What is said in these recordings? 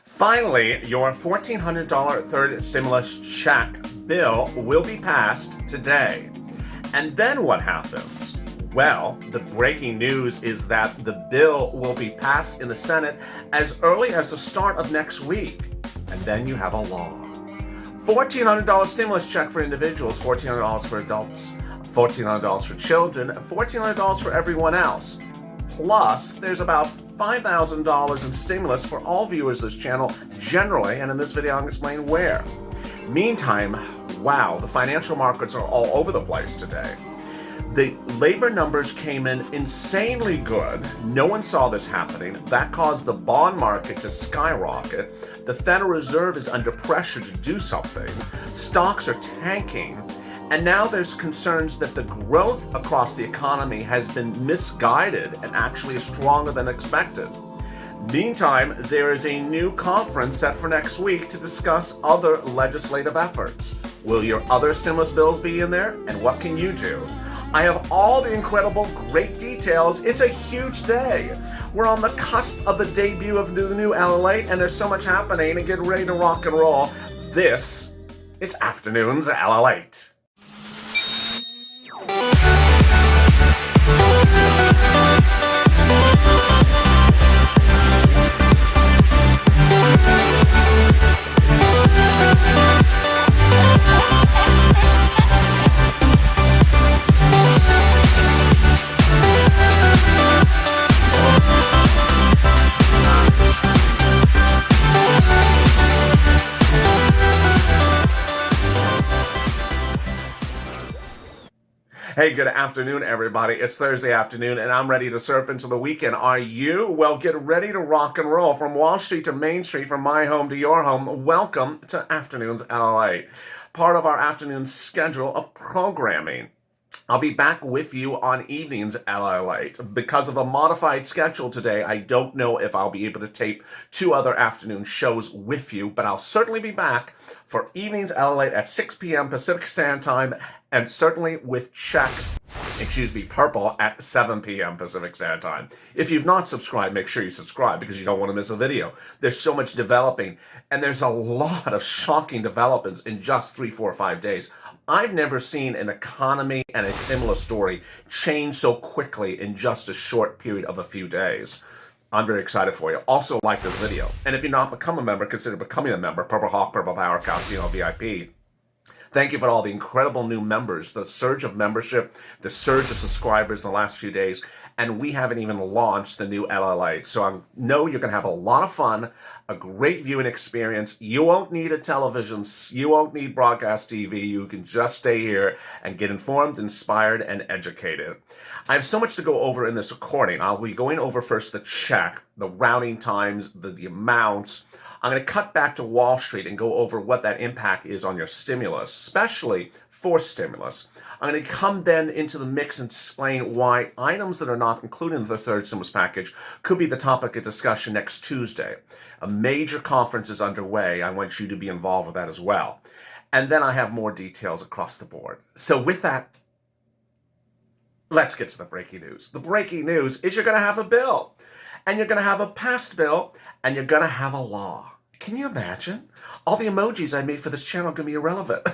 Finally, your $1,400 third stimulus check bill will be passed today. And then what happens? Well, the breaking news is that the bill will be passed in the Senate as early as the start of next week. And then you have a law. $1,400 stimulus check for individuals, $1,400 for adults, $1,400 for children, $1,400 for everyone else. Plus, there's about $5,000 in stimulus for all viewers of this channel generally, and in this video I'll explain where. Meantime, wow, the financial markets are all over the place today. The labor numbers came in insanely good. No one saw this happening. That caused the bond market to skyrocket. The Federal Reserve is under pressure to do something. Stocks are tanking. And now there's concerns that the growth across the economy has been misguided and actually is stronger than expected. Meantime, there is a new conference set for next week to discuss other legislative efforts. Will your other stimulus bills be in there? And what can you do? I have all the incredible, great details. It's a huge day. We're on the cusp of the debut of the new LALATE, and there's so much happening, and get ready to rock and roll. This is Afternoons LALATE. Hey, good afternoon, everybody. It's Thursday afternoon, and I'm ready to surf into the weekend. Are you? Well, get ready to rock and roll. From Wall Street to Main Street, from my home to your home, welcome to Afternoons LA. Part of our afternoon schedule of programming. I'll be back with you on evenings LA. Because of a modified schedule today, I don't know if I'll be able to tape two other afternoon shows with you, but I'll certainly be back for evenings LA at 6 p.m. Pacific Standard Time, and certainly with Purple at 7 p.m. Pacific Standard Time. If you've not subscribed, make sure you subscribe because you don't want to miss a video. There's so much developing, and there's a lot of shocking developments in just 3, 4, 5 days. I've never seen an economy and a stimulus story change so quickly in just a short period of a few days. I'm very excited for you. Also, like this video. And if you're not become a member, consider becoming a member. Purple Hawk, Purple Power, Costino VIP. Thank you for all the incredible new members, the surge of membership, the surge of subscribers in the last few days, and we haven't even launched the new LLA. So I know you're going to have a lot of fun, a great viewing experience. You won't need a television, you won't need broadcast TV. You can just stay here and get informed, inspired, and educated. I have so much to go over in this recording. I'll be going over first the check, the routing times, the amounts. I'm going to cut back to Wall Street and go over what that impact is on your stimulus, especially for stimulus. I'm going to come then into the mix and explain why items that are not included in the third stimulus package could be the topic of discussion next Tuesday. A major conference is underway. I want you to be involved with that as well. And then I have more details across the board. So with that, let's get to the breaking news. The breaking news is you're going to have a bill. And you're going to have a passed bill, and you're going to have a law. Can you imagine? All the emojis I made for this channel are going to be irrelevant.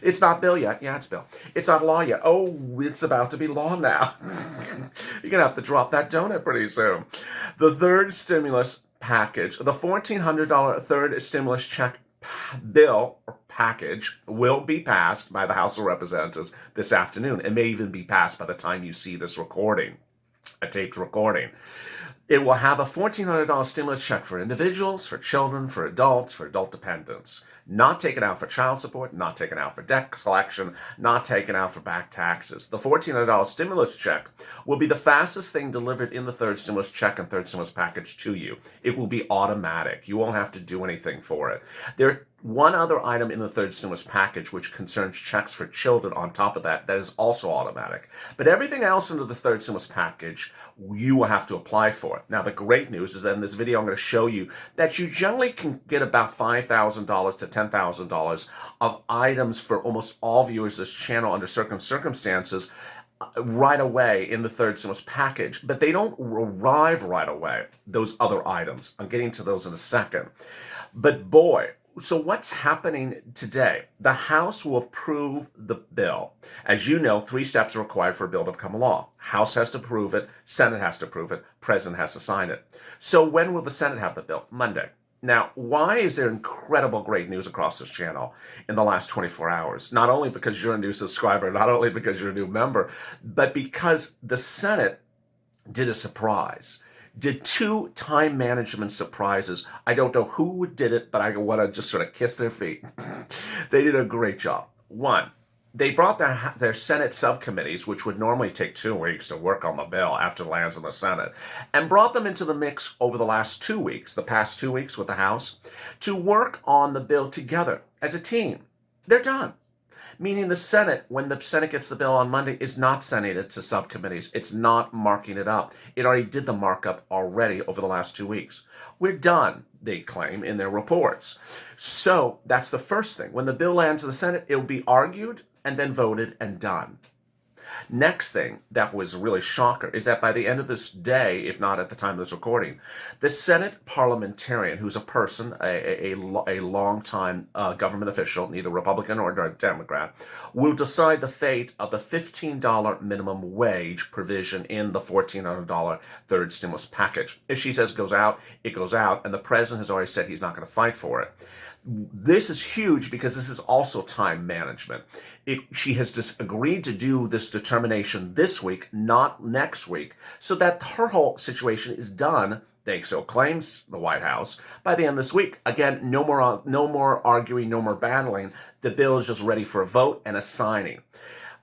It's not bill yet. Yeah, it's bill. It's not law yet. Oh, it's about to be law now. You're going to have to drop that donut pretty soon. The third stimulus package, the $1,400 third stimulus check bill or package will be passed by the House of Representatives this afternoon. It may even be passed by the time you see this recording. A taped recording. It will have a $1,400 stimulus check for individuals, for children, for adults, for adult dependents. Not taken out for child support, not taken out for debt collection, not taken out for back taxes. The $1,400 stimulus check will be the fastest thing delivered in the third stimulus check and third stimulus package to you. It will be automatic. You won't have to do anything for it. There one other item in the third stimulus package which concerns checks for children on top of that is also automatic. But everything else into the third stimulus package, you will have to apply for it. Now, the great news is that in this video, I'm going to show you that you generally can get about $5,000 to $10,000 of items for almost all viewers of this channel under certain circumstances right away in the third stimulus package, but they don't arrive right away, those other items. I'm getting to those in a second. But boy, so what's happening today? The House will approve the bill. As you know, 3 steps are required for a bill to become a law. House has to approve it, Senate has to approve it, President has to sign it. So when will the Senate have the bill? Monday. Now, why is there incredible great news across this channel in the last 24 hours? Not only because you're a new subscriber, not only because you're a new member, but because the Senate did a surprise. Did 2 time management surprises. I don't know who did it, but I want to just sort of kiss their feet. They did a great job. One, they brought their Senate subcommittees, which would normally take 2 weeks to work on the bill after it lands in the Senate, and brought them into the mix over the last 2 weeks, the past 2 weeks with the House, to work on the bill together as a team. They're done. Meaning the Senate, when the Senate gets the bill on Monday, is not sending it to subcommittees. It's not marking it up. It already did the markup already over the last 2 weeks. We're done, they claim in their reports. So that's the first thing. When the bill lands in the Senate, it'll be argued and then voted and done. Next thing that was really shocker is that by the end of this day, if not at the time of this recording, the Senate parliamentarian, who's a person, a long-time government official, neither Republican or Democrat, will decide the fate of the $15 minimum wage provision in the $1,400 third stimulus package. If she says goes out, it goes out, and the president has already said he's not going to fight for it. This is huge because this is also time management. She has agreed to do this determination this week, not next week, so that her whole situation is done, so claims the White House, by the end of this week. Again, no more arguing, no more battling. The bill is just ready for a vote and a signing.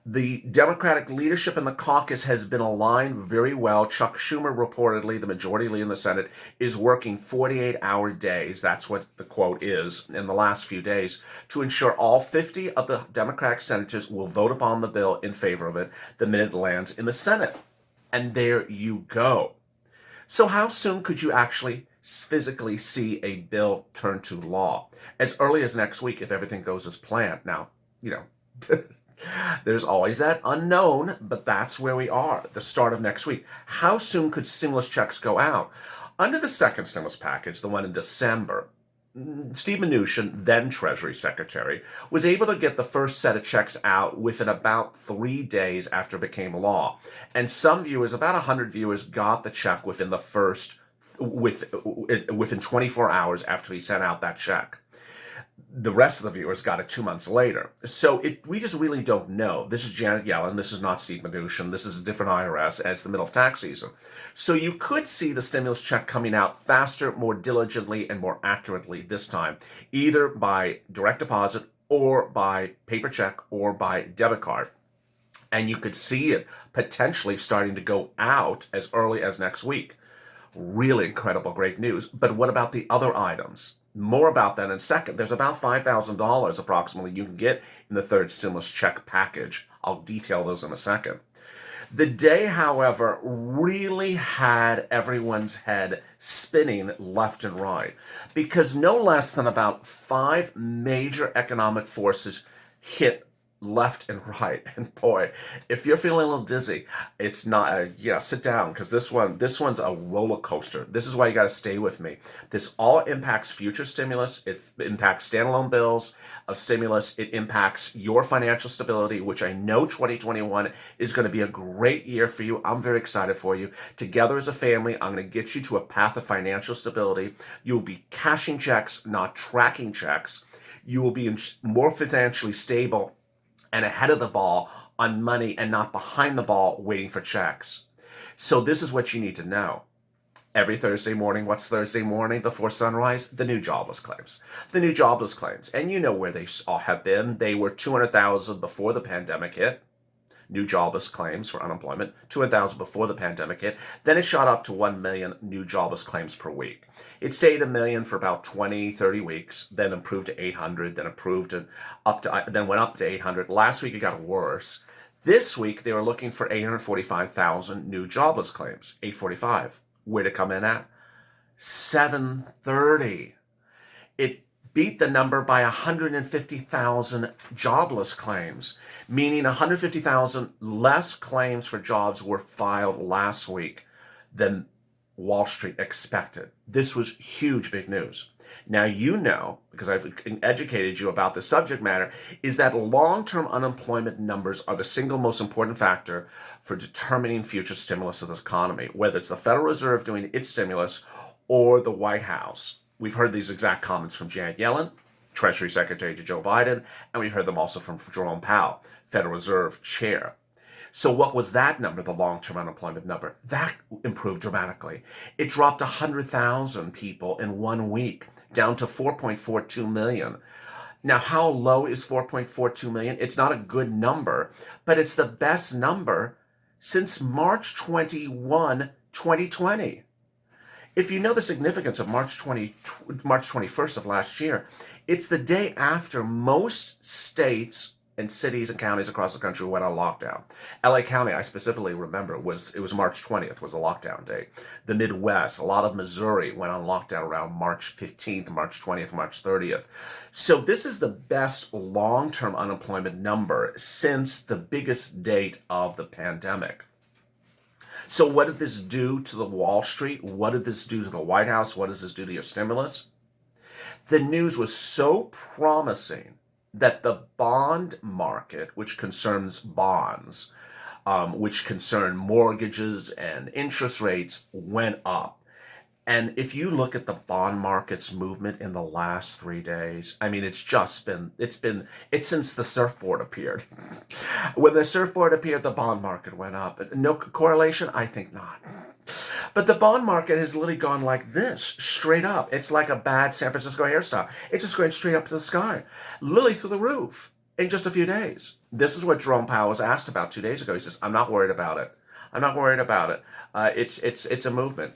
The Democratic leadership in the caucus has been aligned very well. Chuck Schumer, reportedly, the majority leader in the Senate, is working 48-hour days, that's what the quote is, in the last few days, to ensure all 50 of the Democratic senators will vote upon the bill in favor of it the minute it lands in the Senate. And there you go. So how soon could you actually physically see a bill turn to law? As early as next week, if everything goes as planned. Now, there's always that unknown, but that's where we are, the start of next week. How soon could stimulus checks go out? Under the second stimulus package, the one in December, Steve Mnuchin, then Treasury Secretary, was able to get the first set of checks out within about 3 days after it became law. And some viewers, about 100 viewers, got the check within within 24 hours after he sent out that check. The rest of the viewers got it 2 months later. So we just really don't know. This is Janet Yellen. This is not Steve Mnuchin. This is a different IRS, and it's the middle of tax season. So you could see the stimulus check coming out faster, more diligently, and more accurately this time, either by direct deposit or by paper check or by debit card. And you could see it potentially starting to go out as early as next week. Really incredible, great news. But what about the other items? More about that in a second. There's about $5,000 approximately you can get in the third stimulus check package. I'll detail those in a second. The day, however, really had everyone's head spinning left and right because no less than about 5 major economic forces hit left and right. And boy, if you're feeling a little dizzy, it's not sit down, because this one's a roller coaster. This is why you got to stay with me. This all impacts future stimulus. It impacts standalone bills of stimulus. It impacts your financial stability, which I know 2021 is going to be a great year for you. I'm very excited for you. Together as a family, I'm going to get you to a path of financial stability. You'll be cashing checks, not tracking checks. You will be more financially stable and ahead of the ball on money and not behind the ball waiting for checks. So this is what you need to know. Every Thursday morning, what's Thursday morning before sunrise? The new jobless claims. The new jobless claims. And you know where they all have been. They were 200,000 before the pandemic hit. New jobless claims for unemployment, 200,000 before the pandemic hit. Then it shot up to 1 million new jobless claims per week. It stayed a million for about 20, 30 weeks, then improved to 800, then then went up to 800. Last week it got worse. This week they were looking for 845,000 new jobless claims, 845. Where'd it come in at? 730. It beat the number by 150,000 jobless claims, meaning 150,000 less claims for jobs were filed last week than Wall Street expected. This was huge, big news. Now, you know, because I've educated you about the subject matter, is that long-term unemployment numbers are the single most important factor for determining future stimulus of this economy, whether it's the Federal Reserve doing its stimulus or the White House. We've heard these exact comments from Janet Yellen, Treasury Secretary to Joe Biden, and we've heard them also from Jerome Powell, Federal Reserve Chair. So what was that number, the long-term unemployment number? That improved dramatically. It dropped 100,000 people in 1 week, down to 4.42 million. Now, how low is 4.42 million? It's not a good number, but it's the best number since March 21, 2020. If you know the significance of March 21st of last year, it's the day after most states and cities and counties across the country went on lockdown. LA County, I specifically remember, it was March 20th was the lockdown date. The Midwest, a lot of Missouri went on lockdown around March 15th, March 20th, March 30th. So this is the best long-term unemployment number since the biggest date of the pandemic. So what did this do to the Wall Street? What did this do to the White House? What does this do to your stimulus? The news was so promising that the bond market, which concerns bonds, which concern mortgages and interest rates, went up. And if you look at the bond market's movement in the last 3 days, I mean, it's since the surfboard appeared. When the surfboard appeared, the bond market went up. No correlation? I think not. But the bond market has literally gone like this, straight up. It's like a bad San Francisco hairstyle. It's just going straight up to the sky, literally through the roof in just a few days. This is what Jerome Powell was asked about 2 days ago. He says, I'm not worried about it. I'm not worried about it. It's a movement.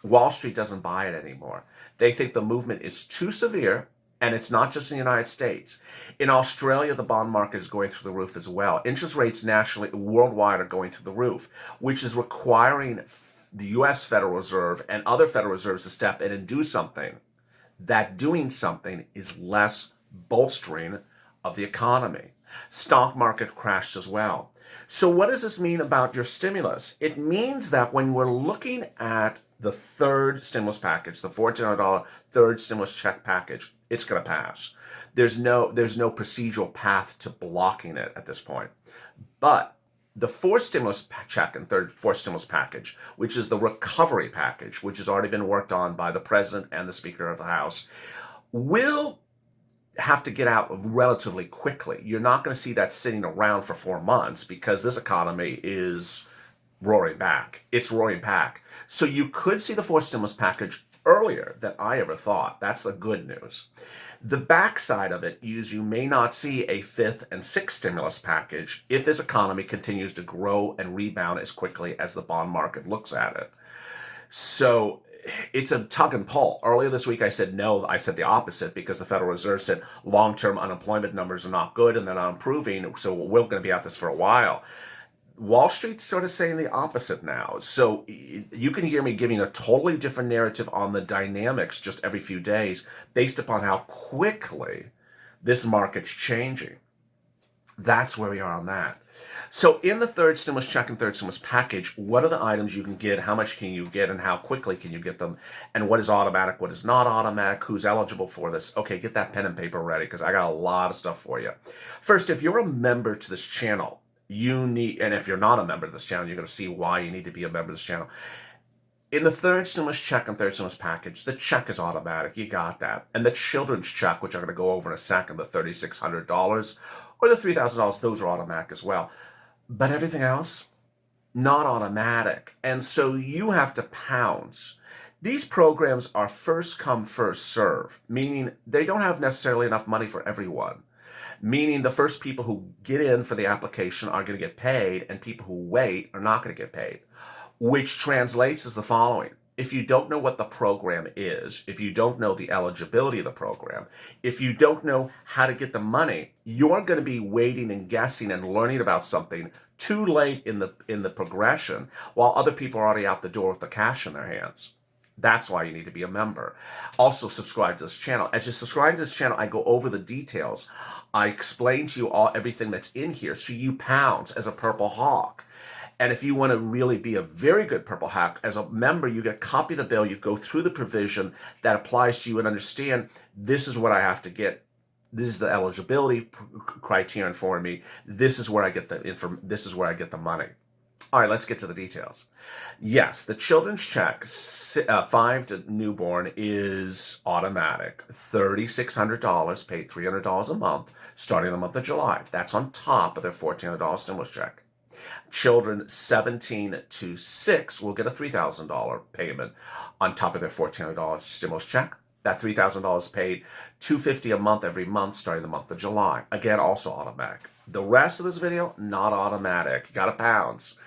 Wall Street doesn't buy it anymore. They think the movement is too severe, and it's not just in the United States. In Australia, the bond market is going through the roof as well. Interest rates nationally, worldwide, are going through the roof, which is requiring the U.S. Federal Reserve and other Federal Reserves to step in and do something. That doing something is less bolstering of the economy. Stock market crashed as well. So what does this mean about your stimulus? It means that when we're looking at the third stimulus package, the $1,400 third stimulus check package, it's going to pass. There's no procedural path to blocking it at this point. But the fourth stimulus check and fourth stimulus package, which is the recovery package, which has already been worked on by the president and the Speaker of the House, will have to get out relatively quickly. You're not going to see that sitting around for 4 months because this economy is roaring back. It's roaring back. So you could see the fourth stimulus package earlier than I ever thought. That's the good news. The backside of it is you may not see a fifth and sixth stimulus package if this economy continues to grow and rebound as quickly as the bond market looks at it. So it's a tug and pull. Earlier this week I said no, I said the opposite because the Federal Reserve said long-term unemployment numbers are not good and they're not improving, so we're going to be at this for a while. Wall Street's sort of saying the opposite now. So you can hear me giving a totally different narrative on the dynamics just every few days based upon how quickly this market's changing. That's where we are on that. So in the third stimulus check and third stimulus package, what are the items you can get? How much can you get? And how quickly can you get them? And what is automatic? What is not automatic? Who's eligible for this? Okay, get that pen and paper ready because I got a lot of stuff for you. First, if you're a member to this channel, you need, and if you're not a member of this channel, you're going to see why you need to be a member of this channel. In the third stimulus check and third stimulus package, the check is automatic. You got that. And the children's check, which I'm going to go over in a second, the $3,600 or the $3,000, those are automatic as well. But everything else, not automatic. And so you have to pounce. These programs are first come, first serve, meaning they don't have necessarily enough money for everyone. Meaning the first people who get in for the application are going to get paid and people who wait are not going to get paid, which translates as the following. If you don't know what the program is, if you don't know the eligibility of the program, if you don't know how to get the money, you're going to be waiting and guessing and learning about something too late in the progression while other people are already out the door with the cash in their hands. That's why you need to be a member. Also, subscribe to this channel. As you subscribe to this channel, I go over the details. I explain to you everything that's in here, so you pounce as a Purple Hawk. And if you want to really be a very good Purple Hawk, as a member, you get a copy of the bill, you go through the provision that applies to you and understand this is what I have to get. This is the eligibility criterion for me. This is where I get this is where I get the money. All right, let's get to the details. Yes, the children's check, 5 to newborn, is automatic. $3,600, paid $300 a month, starting the month of July. That's on top of their $1,400 stimulus check. Children 17 to 6 will get a $3,000 payment on top of their $1,400 stimulus check. That $3,000 paid $250 a month every month starting the month of July. Again, also automatic. The rest of this video, not automatic. You got to pounce.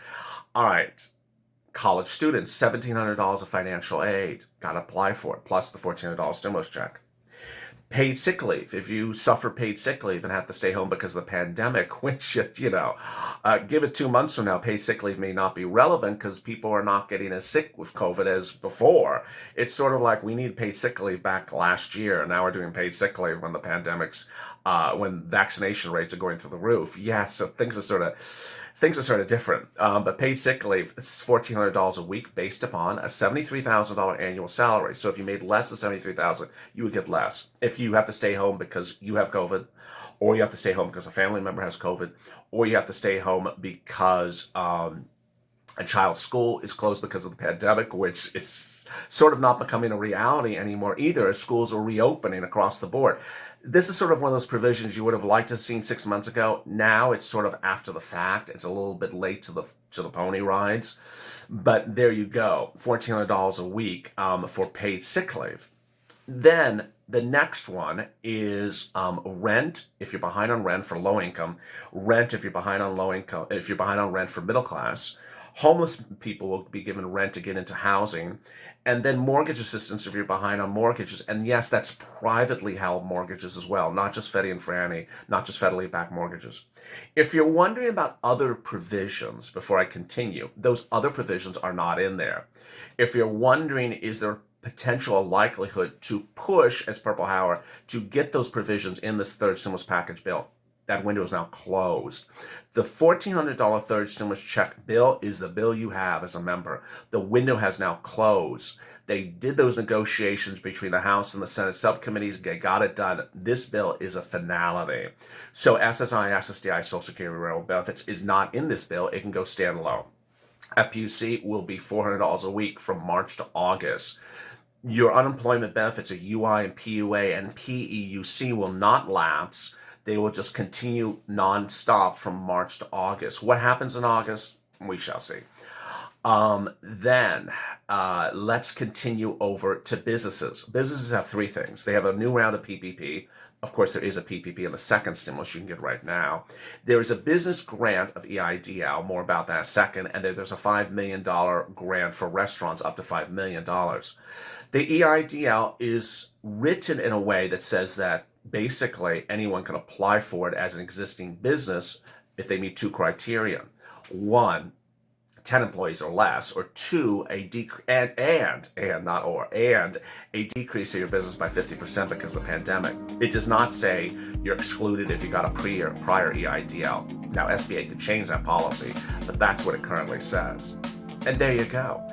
All right. College students, $1,700 of financial aid. Got to apply for it, plus the $1,400 stimulus check. Paid sick leave. If you suffer paid sick leave and have to stay home because of the pandemic, which, give it 2 months from now, paid sick leave may not be relevant because people are not getting as sick with COVID as before. It's sort of like we need paid sick leave back last year, and now we're doing paid sick leave when the pandemic's, when vaccination rates are going through the roof. Yeah, so things are sort of different. But paid sick leave, it's $1,400 a week based upon a $73,000 annual salary. So if you made less than $73,000, you would get less. If you have to stay home because you have COVID, or you have to stay home because a family member has COVID, or you have to stay home because a child's school is closed because of the pandemic, which is sort of not becoming a reality anymore either, as schools are reopening across the board. This is sort of one of those provisions you would have liked to have seen 6 months ago. Now it's sort of after the fact. It's a little bit late to the pony rides. But there you go, $1,400 a week for paid sick leave. Then the next one is rent if you're behind on rent for low income, rent if you're behind on low income, if you're behind on rent for middle class. Homeless people will be given rent to get into housing, and then mortgage assistance if you're behind on mortgages. And yes, that's privately held mortgages as well, not just Freddie and Fannie, not just federally backed mortgages. If you're wondering about other provisions, before I continue, those other provisions are not in there. If you're wondering, is there potential likelihood to push, as Purple Howard, to get those provisions in this third stimulus package bill? That window is now closed. The $1,400 third stimulus check bill is the bill you have as a member. The window has now closed. They did those negotiations between the House and the Senate subcommittees. They got it done. This bill is a finality. So SSI, SSDI, Social Security, Railroad Benefits is not in this bill. It can go standalone. FPUC will be $400 a week from March to August. Your unemployment benefits of UI and PUA and PEUC will not lapse. They will just continue nonstop from March to August. What happens in August? We shall see. Then let's continue over to businesses. Businesses have 3 things. They have a new round of PPP. Of course, there is a PPP in the second stimulus you can get right now. There is a business grant of EIDL, more about that in a second, and there's a $5 million grant for restaurants up to $5 million. The EIDL is written in a way that says that basically anyone can apply for it as an existing business if they meet 2 criteria. 1, 10 employees or less, or 2, a decrease of your business by 50% because of the pandemic. It does not say you're excluded if you got a prior EIDL. Now, SBA could change that policy, but that's what it currently says. And there you go.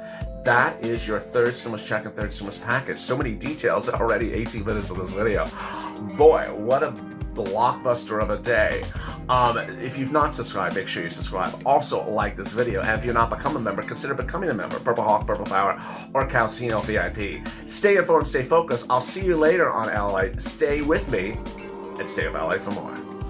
That is your third stimulus check and third stimulus package. So many details already, 18 minutes of this video. Boy, what a blockbuster of a day. If you've not subscribed, make sure you subscribe. Also, like this video. And if you're not become a member, consider becoming a member. Purple Hawk, Purple Power, or Calcino VIP. Stay informed, stay focused. I'll see you later on LA. Stay with me and stay with LA for more.